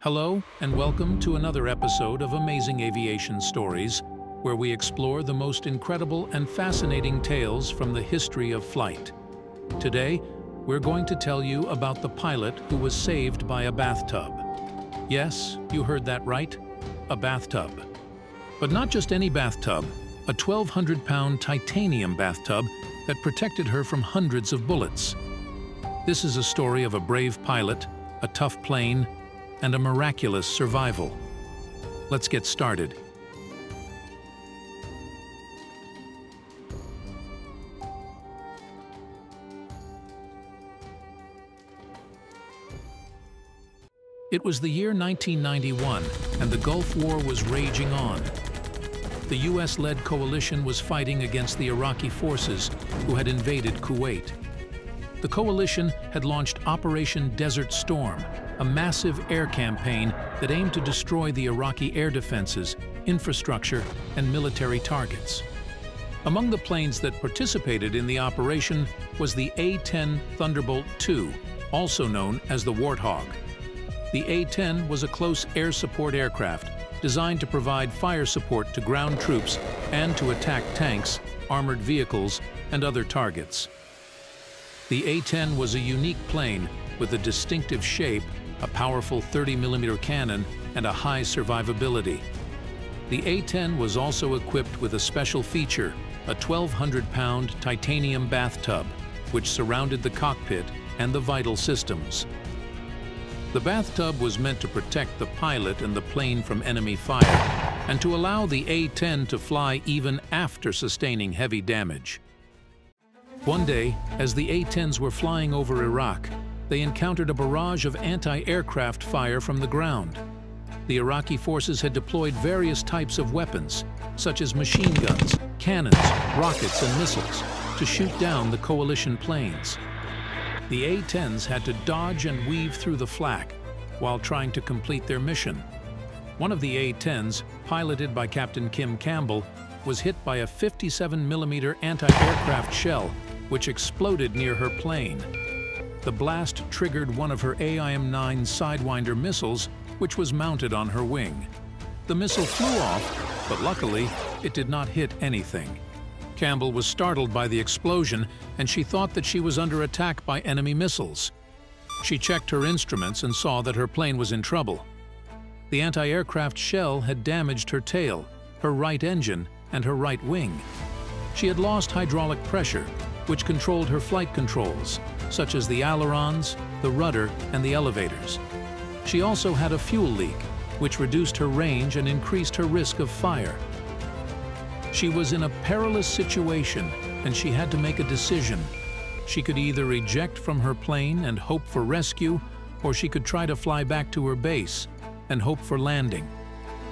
Hello, and welcome to another episode of Amazing Aviation Stories, where we explore the most incredible and fascinating tales from the history of flight. Today, we're going to tell you about the pilot who was saved by a bathtub. Yes, you heard that right, a bathtub. But not just any bathtub, a 1,200-pound titanium bathtub that protected her from hundreds of bullets. This is a story of a brave pilot, a tough plane, and a miraculous survival. Let's get started. It was the year 1991, and the Gulf War was raging on. The US-led coalition was fighting against the Iraqi forces who had invaded Kuwait. The coalition had launched Operation Desert Storm, a massive air campaign that aimed to destroy the Iraqi air defenses, infrastructure, and military targets. Among the planes that participated in the operation was the A-10 Thunderbolt II, also known as the Warthog. The A-10 was a close air support aircraft designed to provide fire support to ground troops and to attack tanks, armored vehicles, and other targets. The A-10 was a unique plane with a distinctive shape, a powerful 30mm cannon, and a high survivability. The A-10 was also equipped with a special feature, a 1,200-pound titanium bathtub, which surrounded the cockpit and the vital systems. The bathtub was meant to protect the pilot and the plane from enemy fire, and to allow the A-10 to fly even after sustaining heavy damage. One day, as the A-10s were flying over Iraq, they encountered a barrage of anti-aircraft fire from the ground. The Iraqi forces had deployed various types of weapons, such as machine guns, cannons, rockets, and missiles, to shoot down the coalition planes. The A-10s had to dodge and weave through the flak while trying to complete their mission. One of the A-10s, piloted by Captain Kim Campbell, was hit by a 57mm anti-aircraft shell, which exploded near her plane. The blast triggered one of her AIM-9 Sidewinder missiles, which was mounted on her wing. The missile flew off, but luckily, it did not hit anything. Campbell was startled by the explosion, and she thought that she was under attack by enemy missiles. She checked her instruments and saw that her plane was in trouble. The anti-aircraft shell had damaged her tail, her right engine, and her right wing. She had lost hydraulic pressure, which controlled her flight controls, such as the ailerons, the rudder, and the elevators. She also had a fuel leak, which reduced her range and increased her risk of fire. She was in a perilous situation, and she had to make a decision. She could either eject from her plane and hope for rescue, or she could try to fly back to her base and hope for landing.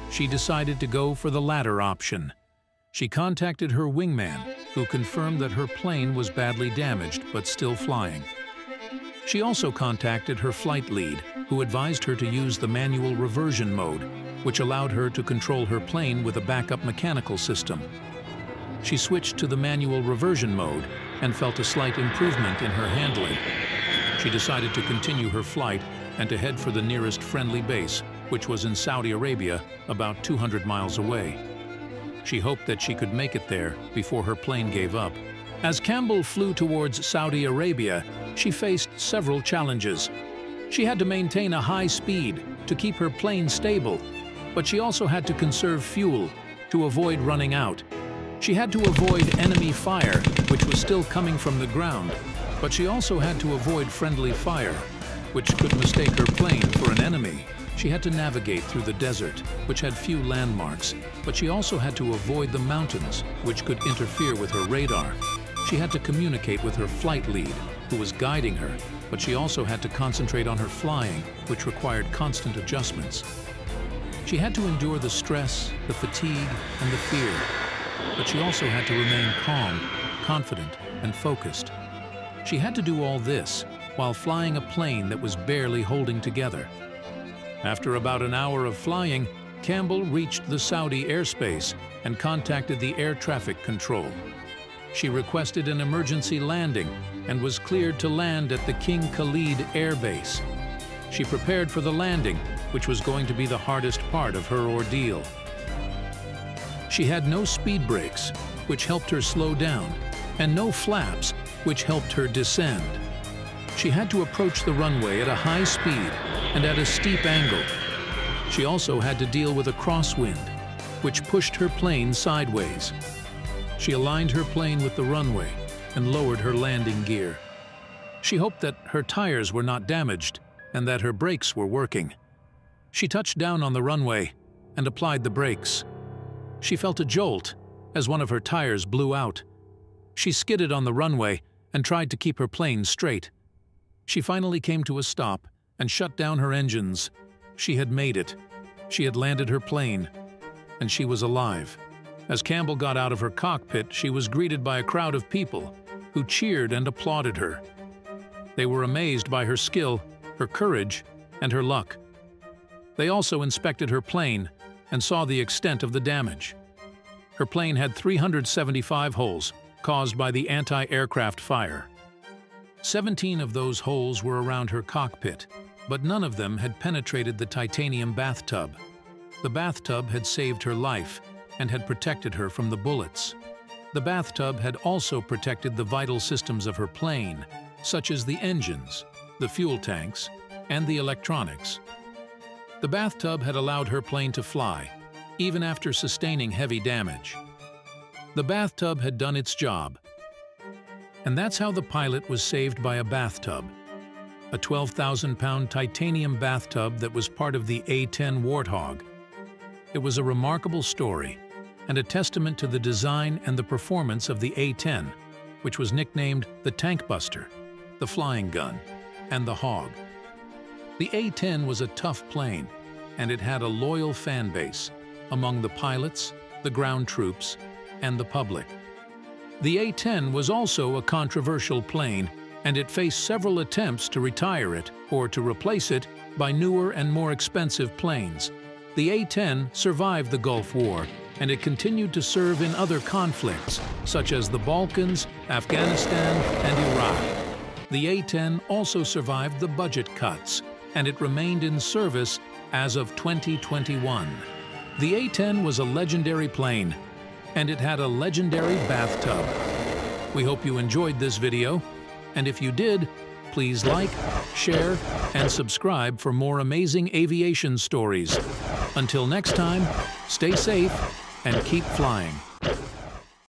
She decided to go for the latter option. She contacted her wingman, who confirmed that her plane was badly damaged but still flying. She also contacted her flight lead, who advised her to use the manual reversion mode, which allowed her to control her plane with a backup mechanical system. She switched to the manual reversion mode and felt a slight improvement in her handling. She decided to continue her flight and to head for the nearest friendly base, which was in Saudi Arabia, about 200 miles away. She hoped that she could make it there before her plane gave up. As Campbell flew towards Saudi Arabia, she faced several challenges. She had to maintain a high speed to keep her plane stable, but she also had to conserve fuel to avoid running out. She had to avoid enemy fire, which was still coming from the ground, but she also had to avoid friendly fire, which could mistake her plane for an enemy. She had to navigate through the desert, which had few landmarks, but she also had to avoid the mountains, which could interfere with her radar. She had to communicate with her flight lead, who was guiding her, but she also had to concentrate on her flying, which required constant adjustments. She had to endure the stress, the fatigue, and the fear, but she also had to remain calm, confident, and focused. She had to do all this while flying a plane that was barely holding together. After about an hour of flying, Campbell reached the Saudi airspace and contacted the air traffic control. She requested an emergency landing and was cleared to land at the King Khalid Air Base. She prepared for the landing which was going to be the hardest part of her ordeal. She had no speed brakes, which helped her slow down, and no flaps, which helped her descend. She had to approach the runway at a high speed and at a steep angle. She also had to deal with a crosswind, which pushed her plane sideways. She aligned her plane with the runway and lowered her landing gear. She hoped that her tires were not damaged and that her brakes were working. She touched down on the runway and applied the brakes. She felt a jolt as one of her tires blew out. She skidded on the runway and tried to keep her plane straight. She finally came to a stop and shut down her engines. She had made it. She had landed her plane, and she was alive. As Campbell got out of her cockpit, she was greeted by a crowd of people who cheered and applauded her. They were amazed by her skill, her courage, and her luck. They also inspected her plane and saw the extent of the damage. Her plane had 375 holes caused by the anti-aircraft fire. 17 of those holes were around her cockpit, but none of them had penetrated the titanium bathtub. The bathtub had saved her life and had protected her from the bullets. The bathtub had also protected the vital systems of her plane, such as the engines, the fuel tanks, and the electronics. The bathtub had allowed her plane to fly, even after sustaining heavy damage. The bathtub had done its job. And that's how the pilot was saved by a bathtub. A 12,000-pound titanium bathtub that was part of the A-10 Warthog. It was a remarkable story and a testament to the design and the performance of the A-10, which was nicknamed the Tank Buster, the Flying Gun, and the Hog. The A-10 was a tough plane, and it had a loyal fan base among the pilots, the ground troops, and the public. The A-10 was also a controversial plane, and it faced several attempts to retire it or to replace it by newer and more expensive planes. The A-10 survived the Gulf War, and it continued to serve in other conflicts, such as the Balkans, Afghanistan, and Iraq. The A-10 also survived the budget cuts, and it remained in service as of 2021. The A-10 was a legendary plane, and it had a legendary bathtub. We hope you enjoyed this video, and if you did, please like, share, and subscribe for more amazing aviation stories. Until next time, stay safe and keep flying.